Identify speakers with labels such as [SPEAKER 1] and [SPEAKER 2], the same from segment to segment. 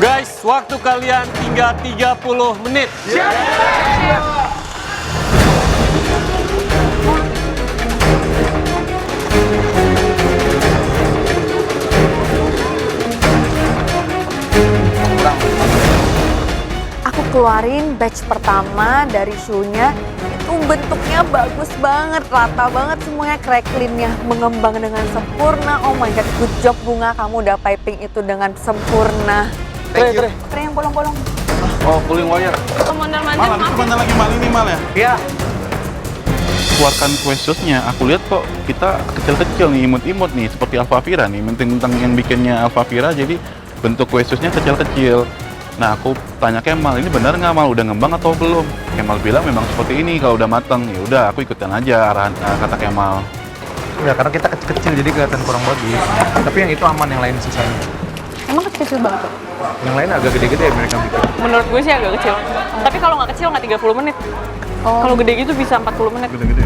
[SPEAKER 1] Guys, waktu kalian tinggal 30 menit.
[SPEAKER 2] Aku keluarin batch pertama dari shoe-nya. Itu bentuknya bagus banget, rata banget semuanya, cracklin-nya mengembang dengan sempurna. Oh my god, good job Bunga, kamu udah piping itu dengan sempurna.
[SPEAKER 3] Thank you.
[SPEAKER 2] Tre yang bolong-bolong.
[SPEAKER 3] Oh, cooling wire.
[SPEAKER 4] Mal, habis itu bentar lagi Mal ini Mal ya?
[SPEAKER 3] Iya.
[SPEAKER 4] Keluarkan kue susnya, aku lihat kok kita kecil-kecil nih, imut-imut nih, seperti Alfavira nih. Mentang-mentang yang bikinnya Alfavira, jadi bentuk kue susnya kecil-kecil. Nah, aku tanya Kemal, ini benar nggak Mal? Udah ngembang atau belum? Kemal bilang memang seperti ini, kalau udah matang. Ya udah, aku ikutin aja arahan kata Kemal.
[SPEAKER 3] Ya, karena kita kecil-kecil jadi kelihatan kurang bagus. Tapi yang itu aman, yang lain sisanya.
[SPEAKER 2] Emang kecil banget tuh?
[SPEAKER 3] Yang lain agak gede-gede mereka bikin.
[SPEAKER 5] Menurut gue sih agak kecil. Tapi kalau nggak kecil nggak 30 menit. Kalau gede gitu bisa 40 menit.
[SPEAKER 4] Gede-gede.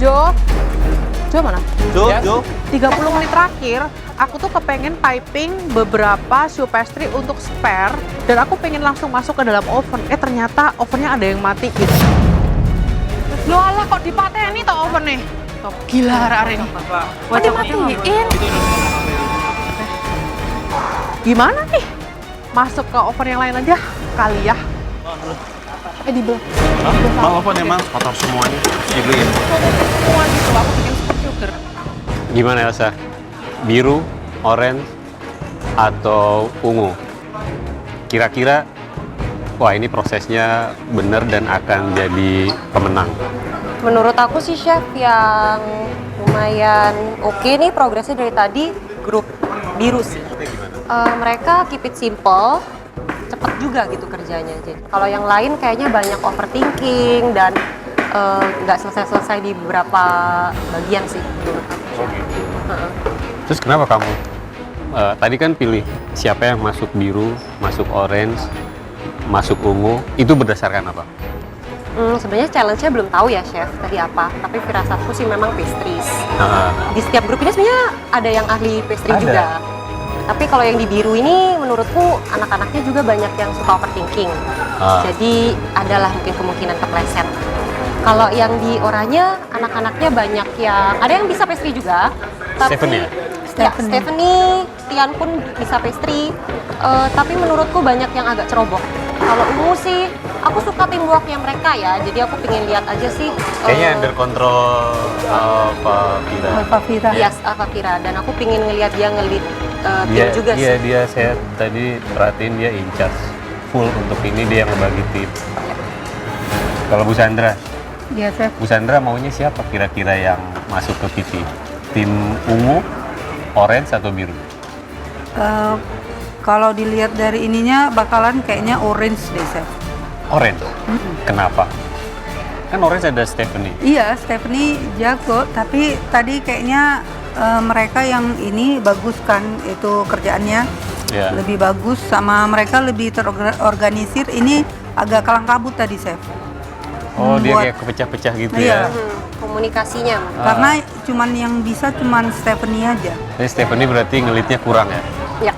[SPEAKER 6] Jo mana?
[SPEAKER 4] Jo.
[SPEAKER 6] 30 menit terakhir, aku tuh kepengen piping beberapa shoe pastry untuk spare dan aku pengen langsung masuk ke dalam oven. Ternyata ovennya ada yang mati gitu. Loh alah kok dipateni toh oven nih? Gila hari ini.
[SPEAKER 2] Kok dimatiin?
[SPEAKER 6] Gimana nih? Masuk ke oven yang lain aja kali ya.
[SPEAKER 2] Edible.
[SPEAKER 4] Mal apa nih Mal?
[SPEAKER 3] Kotor semuanya, dibeliin.
[SPEAKER 6] Semua gitu, aku bikin super sugar.
[SPEAKER 1] Gimana Elsa? Biru, orange, atau ungu? Kira-kira, wah ini prosesnya benar dan akan jadi pemenang.
[SPEAKER 7] Menurut aku sih Chef yang lumayan oke nih progresnya dari tadi grup biru sih. Mereka keep it simple, cepet juga gitu kerjanya. Jadi kalau yang lain kayaknya banyak overthinking dan nggak selesai-selesai di beberapa bagian sih menurut aku.
[SPEAKER 1] Terus kenapa kamu? Tadi kan pilih siapa yang masuk biru, masuk orange, masuk ungu, itu berdasarkan apa?
[SPEAKER 7] Sebenarnya challenge-nya belum tahu ya Chef tadi apa, tapi firasatku sih memang pastries. Di setiap grup ini sebenarnya ada yang ahli pastry juga. Tapi kalau yang di biru ini menurutku anak-anaknya juga banyak yang suka overthinking. Jadi adalah mungkin kemungkinan kepleset. Kalau yang di oranye anak-anaknya banyak yang ada yang bisa pastry juga. Tapi,
[SPEAKER 1] Stephanie ya?
[SPEAKER 7] Ya, Stephanie, Tian pun bisa pastry. Tapi menurutku banyak yang agak ceroboh. Kalau ungu sih, aku suka teamworknya mereka ya. Jadi aku pengen lihat aja sih.
[SPEAKER 1] Kayaknya under control Alfavira.
[SPEAKER 2] Alfavira.
[SPEAKER 7] Yes, Alfavira. Dan aku pengen ngelihat dia ngelit tim juga sih.
[SPEAKER 1] Dia saya tadi perhatiin dia in charge full untuk ini, dia yang ngebagi tim. Kalau Bu Sandra,
[SPEAKER 2] Iya, Chef.
[SPEAKER 1] Bu Sandra maunya siapa kira-kira yang masuk ke PT? Tim ungu, orange atau biru?
[SPEAKER 8] Kalau dilihat dari ininya bakalan kayaknya orange deh, Chef.
[SPEAKER 1] Orange. Kenapa? Kan orange ada Stephanie.
[SPEAKER 8] Iya, Stephanie jago, tapi tadi kayaknya mereka yang ini bagus kan, itu kerjaannya
[SPEAKER 1] Ya.
[SPEAKER 8] lebih bagus, sama mereka lebih terorganisir. Ini agak kalang kabut tadi, Chef.
[SPEAKER 1] Oh, dia
[SPEAKER 8] Buat-
[SPEAKER 1] kayak kepecah-pecah gitu
[SPEAKER 8] Iya.
[SPEAKER 1] ya.
[SPEAKER 7] Komunikasinya.
[SPEAKER 8] Karena cuman yang bisa cuman Stephanie aja.
[SPEAKER 1] Jadi Stephanie berarti ngelitnya kurang ya?
[SPEAKER 7] Ya.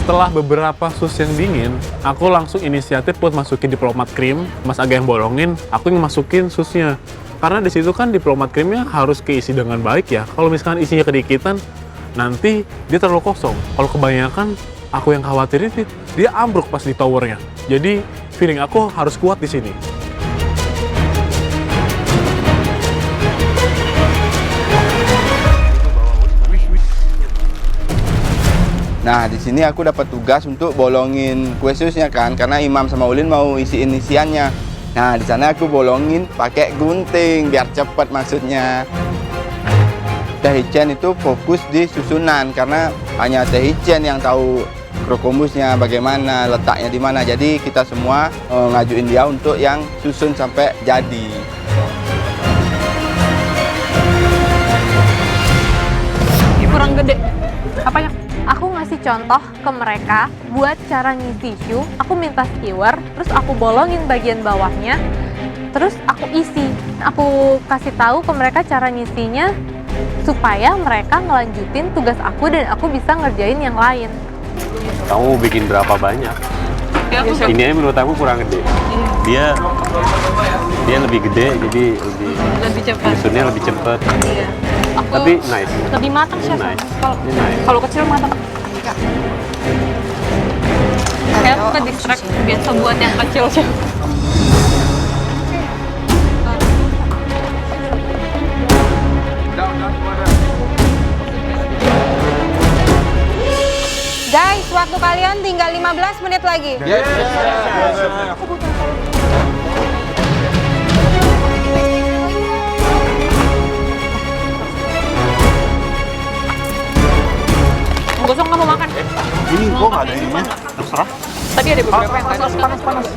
[SPEAKER 9] Setelah beberapa sus yang dingin, aku langsung inisiatif buat masukin diplomat cream. Mas Aga yang bolongin, aku yang masukin susnya. Karena di situ kan diplomat creamnya harus keisi dengan baik ya. Kalau misalkan isinya kedikitan, nanti dia terlalu kosong. Kalau kebanyakan, aku yang khawatirin dia ambruk pas di towernya. Jadi feeling aku harus kuat di sini.
[SPEAKER 10] Nah, di sini aku dapat tugas untuk bolongin kue susnya kan, karena Imam sama Ulin mau isiin isiannya. Nah, di sana aku bolongin pakai gunting biar cepat maksudnya. Teh Hicen itu fokus di susunan karena hanya Teh Hicen yang tahu krokomusnya bagaimana, letaknya di mana. Jadi kita semua ngajuin dia untuk yang susun sampai jadi.
[SPEAKER 5] Kurang gede. Apanya?
[SPEAKER 2] Aku ngasih kasih contoh ke mereka buat cara ngisi shoe. Aku minta skewer, terus aku bolongin bagian bawahnya, terus aku isi. Aku kasih tahu ke mereka cara ngisinya supaya mereka ngelanjutin tugas aku dan aku bisa ngerjain yang lain.
[SPEAKER 1] Kamu bikin berapa banyak?
[SPEAKER 5] Ya, aku
[SPEAKER 1] Ini aja menurut aku kurang gede. Dia lebih gede, jadi
[SPEAKER 5] lebih cepat.
[SPEAKER 1] nyusunnya lebih cepat.
[SPEAKER 5] Iya. Aku
[SPEAKER 1] Tapi nice.
[SPEAKER 5] lebih matang chef.
[SPEAKER 1] Nice.
[SPEAKER 5] Kalau
[SPEAKER 1] Ini nice.
[SPEAKER 5] kalau kecil matang. Kayak aku ke distract biasa buat yang kecil chef.
[SPEAKER 11] Guys, waktu kalian tinggal 15 menit lagi.
[SPEAKER 5] Gosong nggak mau makan?
[SPEAKER 4] Ini kok nggak ada ininya? Terserah.
[SPEAKER 5] Tadi ada beberapa yang panas.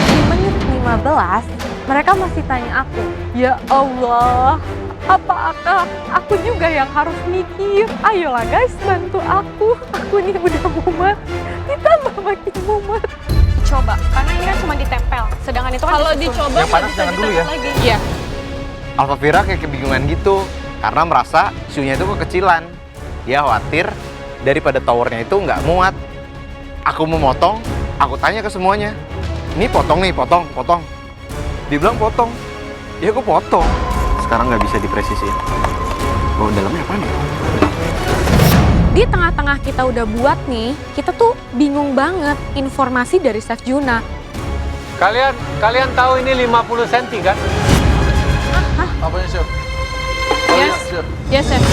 [SPEAKER 2] Di menit 15, mereka masih tanya aku, ya Allah, apakah aku juga yang harus mikir? Ayolah guys, bantu aku nih udah mumet, ditambah makin mumet.
[SPEAKER 5] Coba, karena ini kan cuma ditempel. Sedangkan itu kan kalau dicoba
[SPEAKER 3] Yang panas jangan dulu ya.
[SPEAKER 5] lagi. Iya.
[SPEAKER 3] Alfavira kayak kebingungan gitu karena merasa shoe-nya itu kekecilan. Dia khawatir daripada towernya itu nggak muat. Aku mau motong, aku tanya ke semuanya. Ini potong nih, potong. Dibilang potong. Ya aku potong.
[SPEAKER 4] Sekarang nggak bisa dipresisiin. Oh, dalamnya apa nih?
[SPEAKER 2] Di tengah-tengah kita udah buat nih, kita tuh bingung banget informasi dari Chef Juna.
[SPEAKER 12] Kalian tahu ini 50 cm kan?
[SPEAKER 3] Apanya, Chef?
[SPEAKER 5] Yes, chef.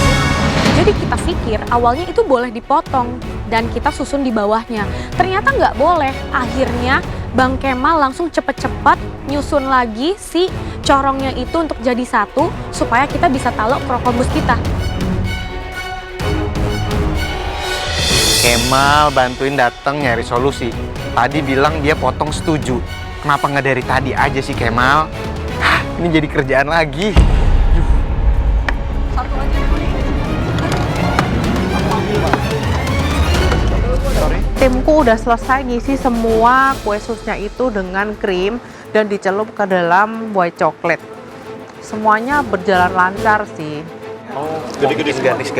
[SPEAKER 2] Jadi kita pikir awalnya itu boleh dipotong dan kita susun di bawahnya. Ternyata nggak boleh. Akhirnya Bang Kemal langsung cepet-cepet nyusun lagi si corongnya itu untuk jadi satu supaya kita bisa taruh krokobus kita.
[SPEAKER 3] Kemal bantuin datang nyari solusi. Tadi bilang dia potong setuju. Kenapa nggak dari tadi aja sih Kemal? Hah, ini jadi kerjaan lagi.
[SPEAKER 6] Timku udah selesai ngisi semua kue susnya itu dengan krim dan dicelup ke dalam white chocolate. Semuanya berjalan lancar sih.
[SPEAKER 3] Oh, gede-gede ganis.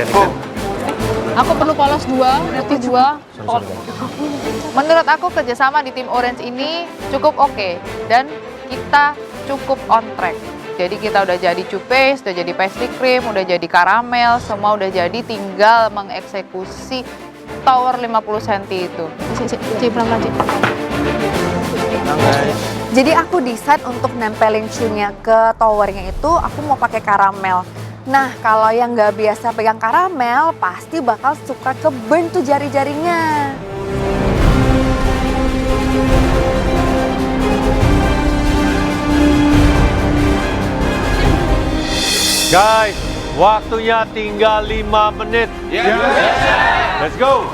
[SPEAKER 5] Aku perlu polos 2, putih 2.
[SPEAKER 11] Menurut aku kerjasama di tim Orange ini cukup oke dan kita cukup on track. Jadi kita udah jadi choux paste, udah jadi pastry cream, udah jadi karamel, semua udah jadi, tinggal mengeksekusi tower 50 cm itu.
[SPEAKER 2] Jadi aku decide untuk nempelin shoe-nya ke towernya itu aku mau pakai karamel. Nah kalau yang nggak biasa pegang karamel pasti bakal suka keburn tuh jari-jarinya.
[SPEAKER 12] Guys, waktunya tinggal 5 menit. Let's go.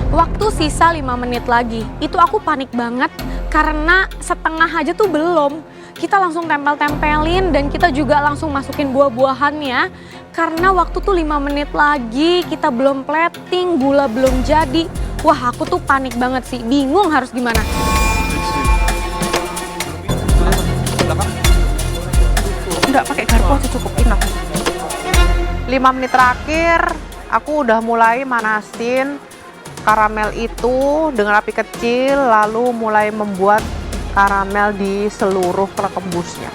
[SPEAKER 2] Waktu sisa 5 menit lagi, itu aku panik banget karena setengah aja tuh belum. Kita langsung tempel-tempelin dan kita juga langsung masukin buah-buahannya. Karena waktu tuh 5 menit lagi, kita belum plating, gula belum jadi. Wah aku tuh panik banget sih, bingung harus gimana.
[SPEAKER 6] Enggak pakai garpu aja cukup enough. 5 menit terakhir, aku udah mulai manasin karamel itu dengan api kecil, lalu mulai membuat karamel di seluruh kembusnya.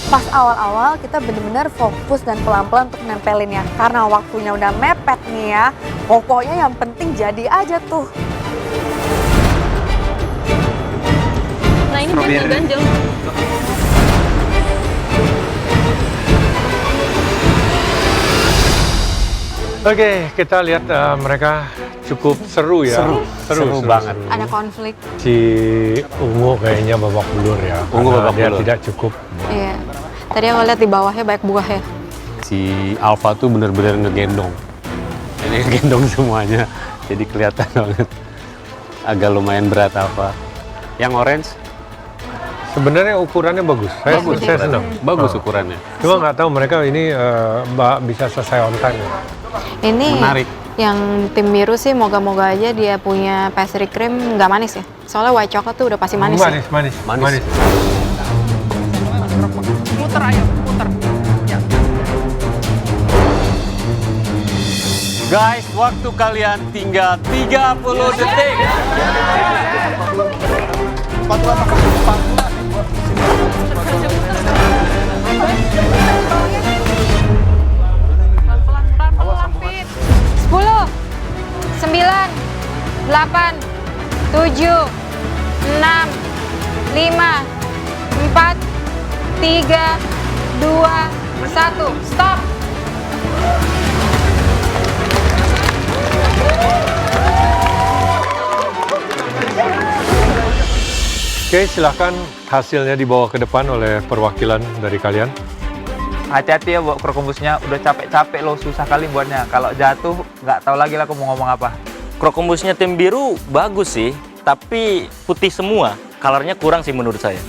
[SPEAKER 2] Pas awal-awal kita bener-bener fokus dan pelan-pelan untuk nempelinnya. Karena waktunya udah mepet nih ya, pokoknya yang penting jadi aja tuh.
[SPEAKER 5] Nah ini ganjel-ganjel.
[SPEAKER 12] Oke, kita lihat mereka cukup seru ya.
[SPEAKER 1] Seru banget.
[SPEAKER 2] Ada konflik.
[SPEAKER 12] Si Ungu kayaknya babak belur ya.
[SPEAKER 1] Ungu
[SPEAKER 12] karena
[SPEAKER 1] babak
[SPEAKER 12] dia
[SPEAKER 1] belur.
[SPEAKER 12] tidak cukup.
[SPEAKER 2] Iya. Tadi aku lihat di bawahnya banyak buah ya.
[SPEAKER 1] Si Alfa tuh bener-bener ngegendong. Ini ngegendong semuanya, jadi kelihatan banget. Agak lumayan berat Alfa. Yang orange?
[SPEAKER 12] Sebenarnya ukurannya bagus. Saya senang.
[SPEAKER 1] Bagus ukurannya.
[SPEAKER 12] Cuma nggak tahu mereka ini bisa selesai on time.
[SPEAKER 2] Ini
[SPEAKER 1] Menarik.
[SPEAKER 2] yang tim biru sih moga-moga aja dia punya pastry cream nggak manis ya. Soalnya white chocolate tuh udah pasti manis.
[SPEAKER 12] Manis.
[SPEAKER 11] Puter ayo, puter. Ya.
[SPEAKER 1] Guys, waktu kalian tinggal 30 detik.
[SPEAKER 11] Pelan-pelan, Fit.
[SPEAKER 2] 10, 9, 8, 7, 6, 5, 4, 3, 2, 1, stop.
[SPEAKER 12] Oke, silahkan hasilnya dibawa ke depan oleh perwakilan dari kalian.
[SPEAKER 13] Hati-hati ya buat krokombusnya, udah capek-capek loh, susah kali buatnya. Kalau jatuh, nggak tahu lagi lah aku mau ngomong apa.
[SPEAKER 14] Krokombusnya tim biru bagus sih, tapi putih semua. Colornya kurang sih menurut saya.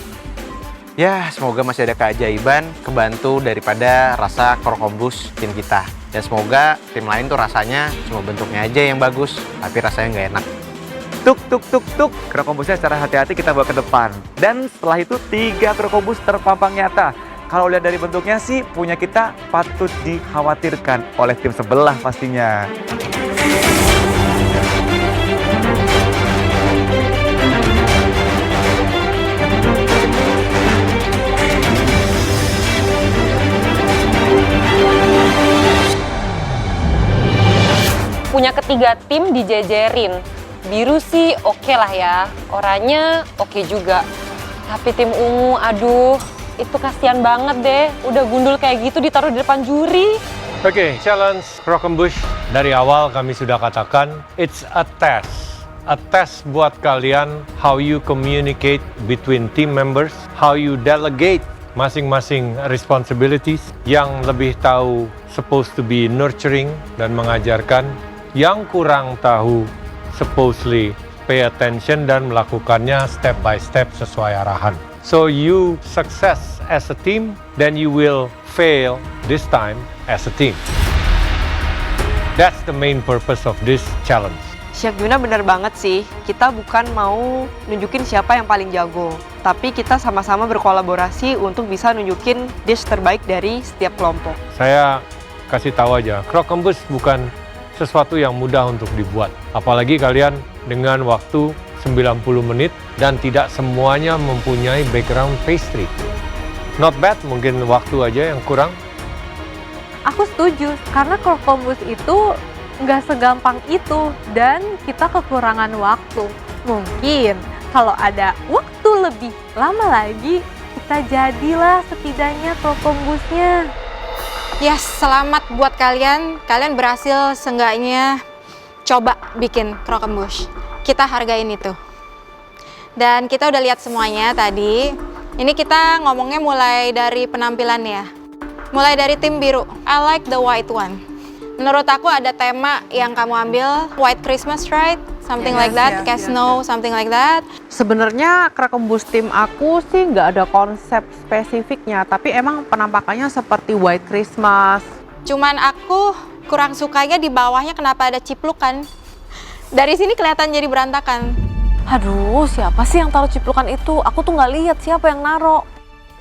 [SPEAKER 3] Ya, semoga masih ada keajaiban, kebantu daripada rasa krokombus tim kita. Dan semoga tim lain tuh rasanya cuma bentuknya aja yang bagus, tapi rasanya nggak enak.
[SPEAKER 13] Tuk, krokombusnya secara hati-hati kita bawa ke depan. Dan setelah itu 3 krokombus terpampang nyata. Kalau lihat dari bentuknya sih, punya kita patut dikhawatirkan oleh tim sebelah pastinya.
[SPEAKER 7] Punya ketiga tim dijejerin. Biru sih oke lah ya, oranye oke juga. Tapi tim ungu, aduh, itu kasihan banget deh. Udah gundul kayak gitu ditaruh di depan juri.
[SPEAKER 12] Oke, challenge Krokombush dari awal kami sudah katakan, it's a test. A test buat kalian, how you communicate between team members, how you delegate masing-masing responsibilities, yang lebih tahu supposed to be nurturing dan mengajarkan, yang kurang tahu supposedly pay attention dan melakukannya step by step sesuai arahan. So you success as a team, then you will fail this time as a team. That's the main purpose of this challenge.
[SPEAKER 15] Chef Juna bener banget sih, kita bukan mau nunjukin siapa yang paling jago, tapi kita sama-sama berkolaborasi untuk bisa nunjukin dish terbaik dari setiap kelompok.
[SPEAKER 12] Saya kasih tahu aja, Krokombus bukan sesuatu yang mudah untuk dibuat. Apalagi kalian dengan waktu 90 menit dan tidak semuanya mempunyai background pastry. Not bad, mungkin waktu aja yang kurang.
[SPEAKER 6] Aku setuju, karena krokombus itu nggak segampang itu dan kita kekurangan waktu. Mungkin kalau ada waktu lebih lama lagi, kita jadilah setidaknya krokombusnya.
[SPEAKER 2] Yes, selamat buat kalian. Kalian berhasil seenggaknya coba bikin krokombush. Kita hargain itu. Dan kita udah lihat semuanya tadi. Ini kita ngomongnya mulai dari penampilan ya. Mulai dari tim biru. I like the white one. Menurut aku ada tema yang kamu ambil, White Christmas, right? Something like that, kayak snow, something like that.
[SPEAKER 6] Sebenarnya krokombus tim aku sih nggak ada konsep spesifiknya, tapi emang penampakannya seperti White Christmas.
[SPEAKER 2] Cuman aku kurang sukanya di bawahnya kenapa ada ciplukan. Dari sini kelihatan jadi berantakan.
[SPEAKER 5] Aduh, siapa sih yang taruh ciplukan itu? Aku tuh nggak lihat siapa yang naro.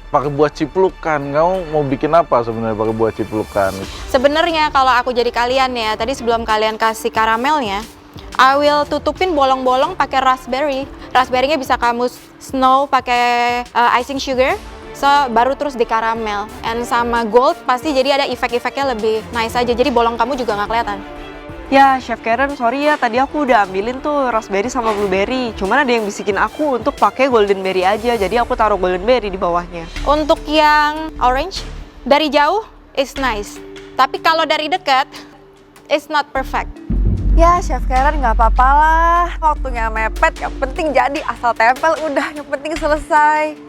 [SPEAKER 4] Pakai buah ciplukan, kamu mau bikin apa sebenarnya pakai buah ciplukan?
[SPEAKER 2] Sebenarnya kalau aku jadi kalian ya, tadi sebelum kalian kasih karamelnya, I will tutupin bolong-bolong pakai raspberry. Raspberry-nya bisa kamu snow pakai icing sugar, so baru terus di karamel. And sama gold pasti jadi ada efek-efeknya lebih nice aja. Jadi bolong kamu juga nggak kelihatan.
[SPEAKER 15] Ya, Chef Karen, sorry ya, tadi aku udah ambilin tuh raspberry sama blueberry. Cuman ada yang bisikin aku untuk pakai golden berry aja, jadi aku taruh golden berry di bawahnya.
[SPEAKER 2] Untuk yang orange, dari jauh it's nice. Tapi kalau dari dekat, it's not perfect.
[SPEAKER 16] Ya, Chef Karen nggak apa-apa lah. Waktunya mepet, yang penting jadi asal tempel udah, yang penting selesai.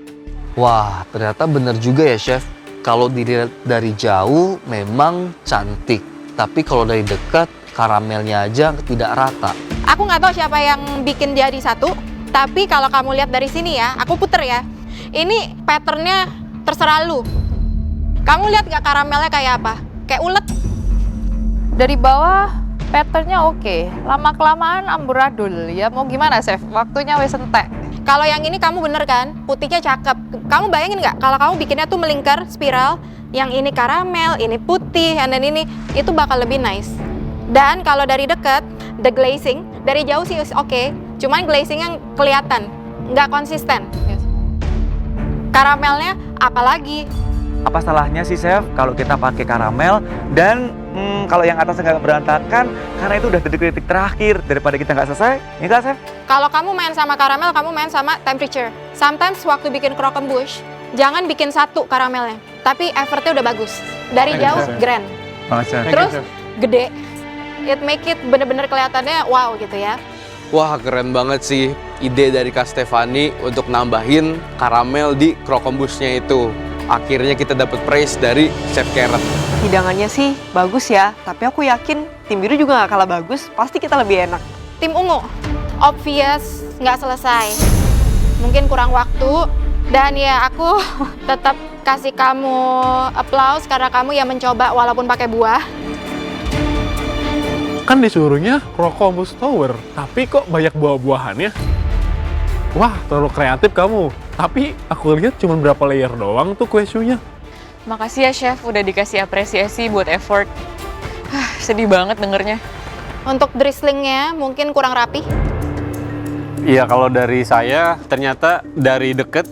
[SPEAKER 17] Wah, ternyata bener juga ya, Chef. Kalau dilihat dari jauh memang cantik, tapi kalau dari dekat karamelnya aja tidak rata.
[SPEAKER 18] Aku nggak tahu siapa yang bikin jadi satu, tapi kalau kamu lihat dari sini ya, aku puter ya. Ini patternnya terserah lu. Kamu lihat nggak karamelnya kayak apa? Kayak ulet.
[SPEAKER 11] Dari bawah patternnya oke, lama-kelamaan amburadul. Ya mau gimana, Chef? Waktunya wes entek.
[SPEAKER 18] Kalau yang ini kamu bener kan, putihnya cakep. Kamu bayangin nggak kalau kamu bikinnya tuh melingkar spiral, yang ini karamel, ini putih, dan ini, itu bakal lebih nice. Dan kalau dari deket, the glazing, dari jauh sih oke, cuman glazingnya kelihatan, nggak konsisten. Karamelnya apalagi.
[SPEAKER 13] Apa salahnya sih Chef kalau kita pakai karamel dan kalau yang atasnya nggak berantakan karena itu udah detik-detik terakhir daripada kita nggak selesai, ya nggak Chef?
[SPEAKER 18] Kalau kamu main sama karamel, kamu main sama temperature. Sometimes waktu bikin croquembouche, jangan bikin satu karamelnya, tapi effortnya udah bagus. Dari jauh, grand. Terus gede, it make it bener-bener kelihatannya wow gitu ya.
[SPEAKER 19] Wah, keren banget sih ide dari Kak Stefani untuk nambahin karamel di croquembouche-nya itu. Akhirnya kita dapat praise dari Chef Karen.
[SPEAKER 15] Hidangannya sih bagus ya, tapi aku yakin tim biru juga nggak kalah bagus, pasti kita lebih enak.
[SPEAKER 18] Tim ungu, obvious nggak selesai. Mungkin kurang waktu, dan ya aku tetap kasih kamu applause karena kamu yang mencoba walaupun pakai buah.
[SPEAKER 9] Kan disuruhnya Croquembouche Tower, tapi kok banyak buah-buahannya? Wah, terlalu kreatif kamu. Tapi aku lihat cuma berapa layer doang tuh kue shoe-nya.
[SPEAKER 5] Makasih ya Chef, udah dikasih apresiasi buat effort. Sedih banget dengernya.
[SPEAKER 18] Untuk drizzlingnya mungkin kurang rapi.
[SPEAKER 1] Iya, kalau dari saya ternyata dari deket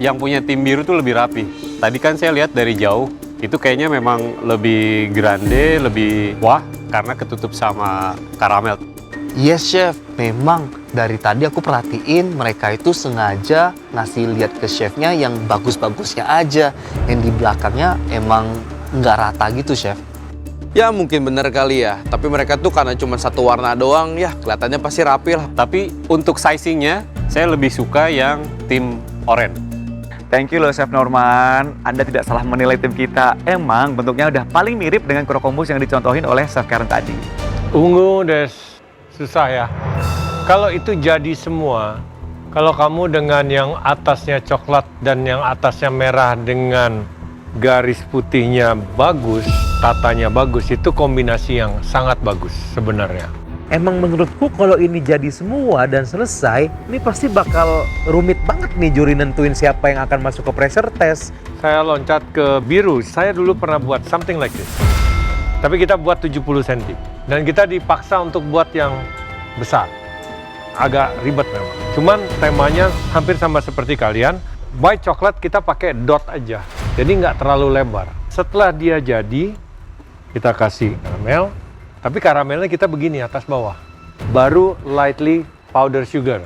[SPEAKER 1] yang punya tim biru tuh lebih rapi. Tadi kan saya lihat dari jauh, itu kayaknya memang lebih grande, lebih wah karena ketutup sama karamel.
[SPEAKER 17] Yes Chef, memang dari tadi aku perhatiin mereka itu sengaja ngasih lihat ke chefnya yang bagus-bagusnya aja. Yang di belakangnya emang nggak rata gitu Chef.
[SPEAKER 19] Ya mungkin bener kali ya, tapi mereka tuh karena cuma satu warna doang, ya kelihatannya pasti rapi lah.
[SPEAKER 1] Tapi untuk sizingnya, saya lebih suka yang tim oranye.
[SPEAKER 13] Thank you loh Chef Norman, Anda tidak salah menilai tim kita. Emang bentuknya udah paling mirip dengan croquembouche yang dicontohin oleh Chef Karen tadi.
[SPEAKER 12] Ungu des, susah ya. Kalau itu jadi semua, kalau kamu dengan yang atasnya coklat dan yang atasnya merah dengan garis putihnya bagus, tatanya bagus, itu kombinasi yang sangat bagus sebenarnya.
[SPEAKER 3] Emang menurutku kalau ini jadi semua dan selesai, ini pasti bakal rumit banget nih juri nentuin siapa yang akan masuk ke pressure test.
[SPEAKER 12] Saya loncat ke biru, saya dulu pernah buat something like this. Tapi kita buat 70 cm. Dan kita dipaksa untuk buat yang besar. Agak ribet memang. Cuman temanya hampir sama seperti kalian. White coklat kita pakai dot aja. Jadi nggak terlalu lebar. Setelah dia jadi, kita kasih karamel. Tapi karamelnya kita begini atas bawah. Baru lightly powder sugar.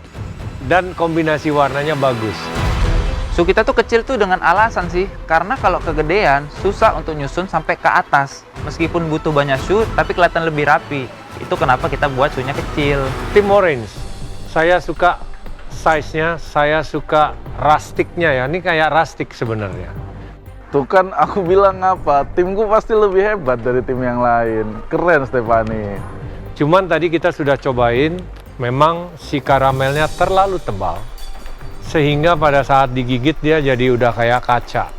[SPEAKER 12] Dan kombinasi warnanya bagus.
[SPEAKER 20] Su kita tuh kecil tuh dengan alasan sih. Karena kalau kegedean, susah untuk nyusun sampai ke atas. Meskipun butuh banyak su, tapi kelihatan lebih rapi. Itu kenapa kita buat sunya kecil.
[SPEAKER 12] Tim orange. Saya suka size-nya, saya suka rustic-nya ya. Ini kayak rustic sebenarnya.
[SPEAKER 21] Tuh kan aku bilang apa, timku pasti lebih hebat dari tim yang lain. Keren Stefani.
[SPEAKER 12] Cuman tadi kita sudah cobain, memang si karamelnya terlalu tebal. Sehingga pada saat digigit dia jadi udah kayak kaca.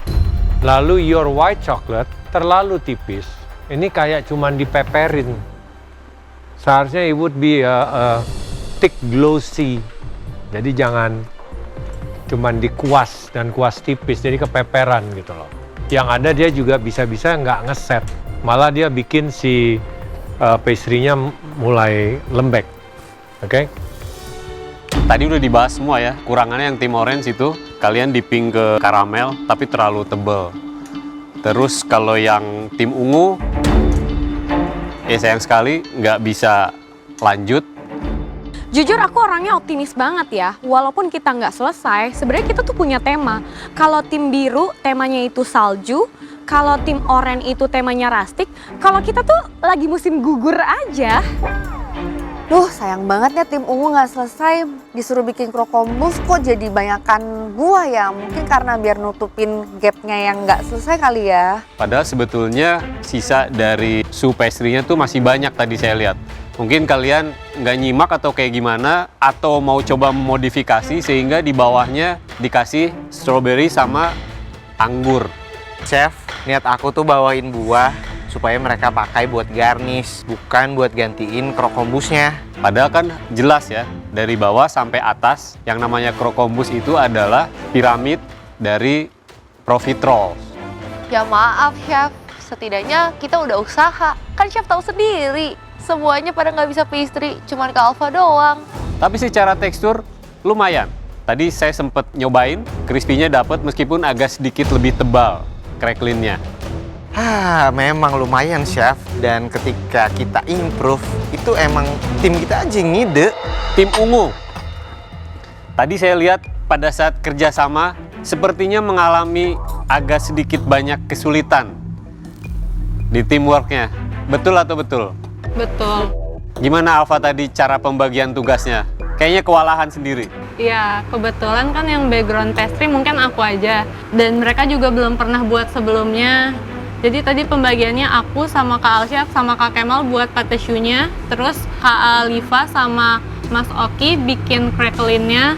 [SPEAKER 12] Lalu your white chocolate terlalu tipis. Ini kayak cuman dipeperin. Seharusnya it would be a thick glossy. Jadi jangan cuman dikuas dan kuas tipis, jadi kepeperan gitu loh. Yang ada dia juga bisa-bisa nggak ngeset. Malah dia bikin si pastry-nya mulai lembek. Oke?
[SPEAKER 1] Tadi udah dibahas semua ya, kurangannya yang tim orange itu kalian dipping ke karamel tapi terlalu tebel. Terus kalau yang tim ungu, sayang sekali nggak bisa lanjut.
[SPEAKER 22] Jujur aku orangnya optimis banget ya, walaupun kita nggak selesai, sebenarnya kita tuh punya tema. Kalau tim biru temanya itu salju, kalau tim oranye itu temanya rustic, kalau kita tuh lagi musim gugur aja.
[SPEAKER 2] Duh, sayang banget ya tim ungu nggak selesai. Disuruh bikin krokombus kok jadi banyakan buah ya. Mungkin karena biar nutupin gapnya yang nggak selesai kali ya.
[SPEAKER 1] Padahal sebetulnya sisa dari su pastry-nya tuh masih banyak tadi saya lihat. Mungkin kalian nggak nyimak atau kayak gimana, atau mau coba memodifikasi sehingga di bawahnya dikasih strawberry sama anggur.
[SPEAKER 3] Chef, niat aku tuh bawain buah supaya mereka pakai buat garnish, bukan buat gantiin krokombusnya.
[SPEAKER 1] Padahal kan jelas ya, dari bawah sampai atas, yang namanya krokombus itu adalah piramid dari profiterole.
[SPEAKER 8] Ya maaf Chef, setidaknya kita udah usaha. Kan Chef tahu sendiri, semuanya pada nggak bisa pastry, cuman ke Alfa doang.
[SPEAKER 1] Tapi secara tekstur lumayan. Tadi saya sempet nyobain, crispy-nya dapet meskipun agak sedikit lebih tebal cracklinnya.
[SPEAKER 3] Memang lumayan chef, dan ketika kita improve itu emang tim kita aja yang ngide.
[SPEAKER 1] Tim ungu tadi saya lihat pada saat kerjasama sepertinya mengalami agak sedikit banyak kesulitan di teamworknya. Betul atau betul?
[SPEAKER 5] Betul.
[SPEAKER 1] Gimana Alfa tadi cara pembagian tugasnya? Kayaknya kewalahan sendiri.
[SPEAKER 5] Iya, kebetulan kan yang background pastry mungkin aku aja. Dan mereka juga belum pernah buat sebelumnya. Jadi tadi pembagiannya aku sama Kak Alsyaf sama Kak Kemal buat pate choux-nya. Terus Kak Alifa sama Mas Oki bikin cracklinnya.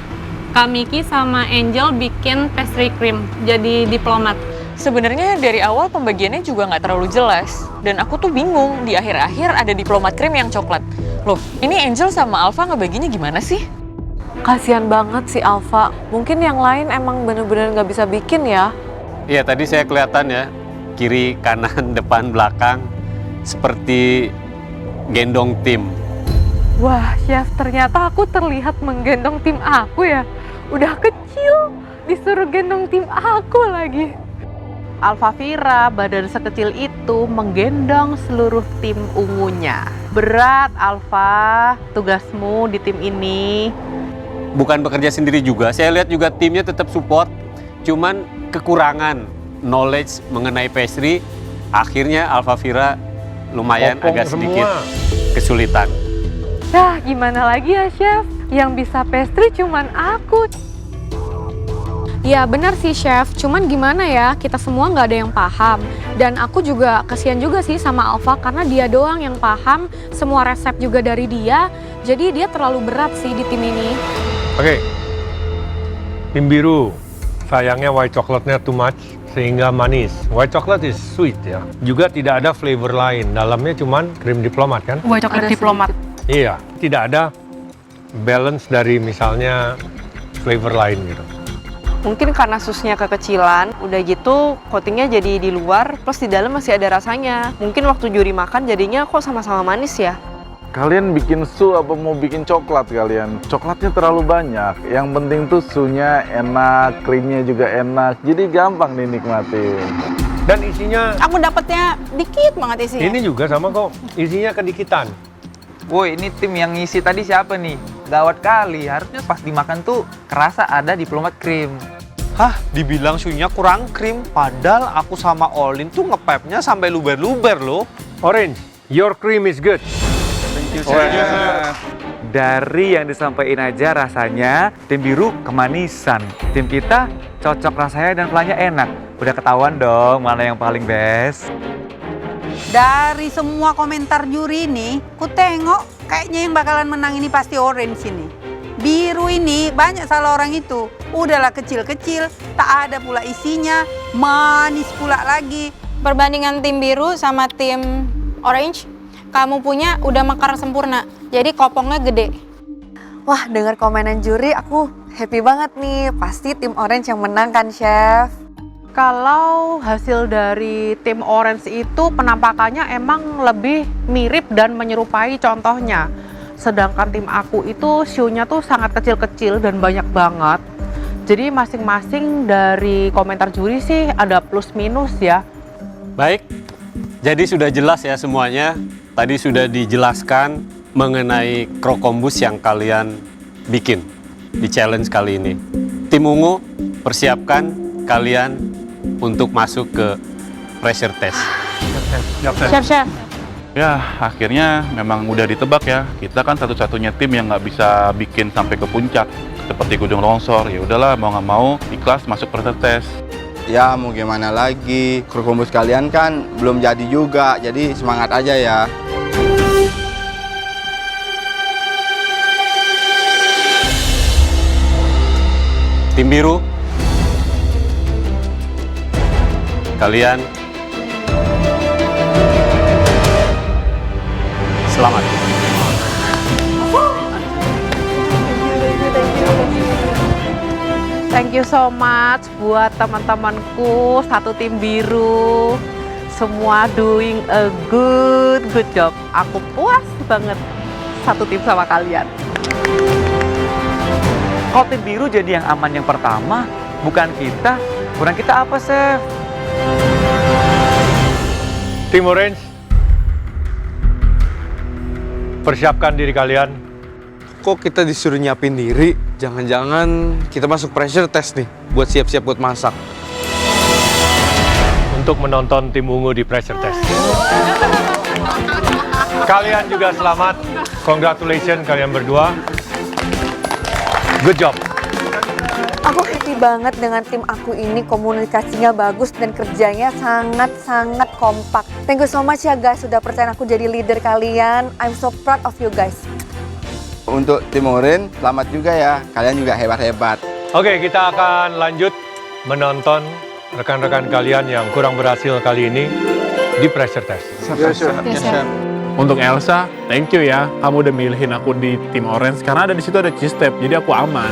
[SPEAKER 5] Kak Miki sama Angel bikin pastry cream. Jadi diplomat.
[SPEAKER 10] Sebenarnya dari awal pembagiannya juga nggak terlalu jelas. Dan aku tuh bingung, di akhir-akhir ada diplomat cream yang coklat. Loh, ini Angel sama Alfa ngebaginya gimana sih?
[SPEAKER 6] Kasian banget si Alfa. Mungkin yang lain emang bener-bener nggak bisa bikin ya.
[SPEAKER 1] Iya, tadi saya kelihatan ya. Kiri, kanan, depan, belakang. Seperti gendong tim.
[SPEAKER 6] Wah, Chef, ternyata aku terlihat menggendong tim aku ya. Udah kecil, disuruh gendong tim aku lagi. Alfa Fira, badan sekecil itu menggendong seluruh tim ungunya. Berat, Alfa, tugasmu di tim ini.
[SPEAKER 1] Bukan bekerja sendiri juga, saya lihat juga timnya tetap support. Cuman kekurangan knowledge mengenai pastry, akhirnya Alfa Fira lumayan agak sedikit kesulitan.
[SPEAKER 6] Dah, gimana lagi ya, Chef? Yang bisa pastry cuman aku.
[SPEAKER 22] Ya benar sih Chef, cuman gimana ya, kita semua nggak ada yang paham. Dan aku juga kasihan juga sih sama Alfa karena dia doang yang paham, semua resep juga dari dia. Jadi dia terlalu berat sih di tim ini.
[SPEAKER 12] Oke, tim biru, sayangnya white coklatnya too much sehingga manis. White chocolate is sweet ya. Juga tidak ada flavor lain, dalamnya cuman krim diplomat kan?
[SPEAKER 6] White chocolate diplomat.
[SPEAKER 12] Iya, tidak ada balance dari misalnya flavor lain gitu.
[SPEAKER 15] Mungkin karena susnya kekecilan, udah gitu coatingnya jadi di luar, plus di dalam masih ada rasanya. Mungkin waktu juri makan jadinya kok sama-sama manis ya.
[SPEAKER 21] Kalian bikin su apa mau bikin coklat kalian? Coklatnya terlalu banyak. Yang penting tuh sunya enak, krimnya juga enak. Jadi gampang dinikmatin.
[SPEAKER 12] Dan isinya...
[SPEAKER 18] Aku dapetnya dikit banget isinya.
[SPEAKER 12] Ini juga sama kok, isinya kedikitan.
[SPEAKER 20] Woi, ini tim yang ngisi tadi siapa nih? Gawat kali, harusnya pas dimakan tuh kerasa ada diplomat krim.
[SPEAKER 3] Hah, dibilang sunya kurang krim, padahal aku sama Olin tuh ngepepnya sampai luber-luber loh.
[SPEAKER 12] Orange, your cream is good.
[SPEAKER 13] Thank you, Chef. Dari yang disampaikan aja rasanya, tim biru kemanisan. Tim kita cocok rasanya dan pelanya enak. Udah ketahuan dong mana yang paling best.
[SPEAKER 23] Dari semua komentar juri ini, ku tengok kayaknya yang bakalan menang ini pasti orange ini. Biru ini banyak salah orang itu. Udahlah kecil-kecil, tak ada pula isinya, manis pula lagi.
[SPEAKER 18] Perbandingan tim biru sama tim orange, kamu punya udah mekar sempurna. Jadi kopongnya gede.
[SPEAKER 2] Wah, dengar komenan juri aku happy banget nih. Pasti tim orange yang menang kan, Chef?
[SPEAKER 6] Kalau hasil dari tim orange itu penampakannya emang lebih mirip dan menyerupai contohnya. Sedangkan tim aku itu show-nya tuh sangat kecil-kecil dan banyak banget. Jadi masing-masing dari komentar juri sih ada plus minus ya.
[SPEAKER 1] Baik, jadi sudah jelas ya semuanya. Tadi sudah dijelaskan mengenai krokombus yang kalian bikin di challenge kali ini. Tim ungu, persiapkan kalian untuk masuk ke pressure test.
[SPEAKER 12] Chef.
[SPEAKER 4] Ya, akhirnya memang udah ditebak ya. Kita kan satu-satunya tim yang nggak bisa bikin sampai ke puncak seperti Gunung Longsor. Ya udahlah, mau nggak mau ikhlas masuk pressure test.
[SPEAKER 7] Ya mau gimana lagi, kru kombus kalian kan belum jadi juga, jadi semangat aja ya.
[SPEAKER 1] Tim biru, kalian selamat.
[SPEAKER 6] Thank you so much buat teman-temanku satu tim biru. Semua doing a good job. Aku puas banget satu tim sama kalian.
[SPEAKER 13] Kok tim biru jadi yang aman yang pertama? Bukan kita. Kurang kita apa, Chef?
[SPEAKER 12] Tim Orange, persiapkan diri kalian.
[SPEAKER 19] Kok kita disuruh nyiapin diri? Jangan-jangan kita masuk pressure test nih, buat siap-siap buat masak.
[SPEAKER 12] Untuk menonton tim ungu di pressure test. Kalian juga selamat. Congratulations kalian berdua. Good job.
[SPEAKER 2] Aku happy banget dengan tim aku ini, komunikasinya bagus dan kerjanya sangat-sangat kompak. Thank you so much ya guys, sudah percaya aku jadi leader kalian. I'm so proud of you guys.
[SPEAKER 7] Untuk tim Orange, selamat juga ya. Kalian juga hebat-hebat.
[SPEAKER 12] Oke, kita akan lanjut menonton rekan-rekan kalian yang kurang berhasil kali ini di pressure test.
[SPEAKER 9] Untuk Elsa, thank you ya. Kamu udah milihin aku di tim Orange karena ada di situ ada cheese step, jadi aku aman.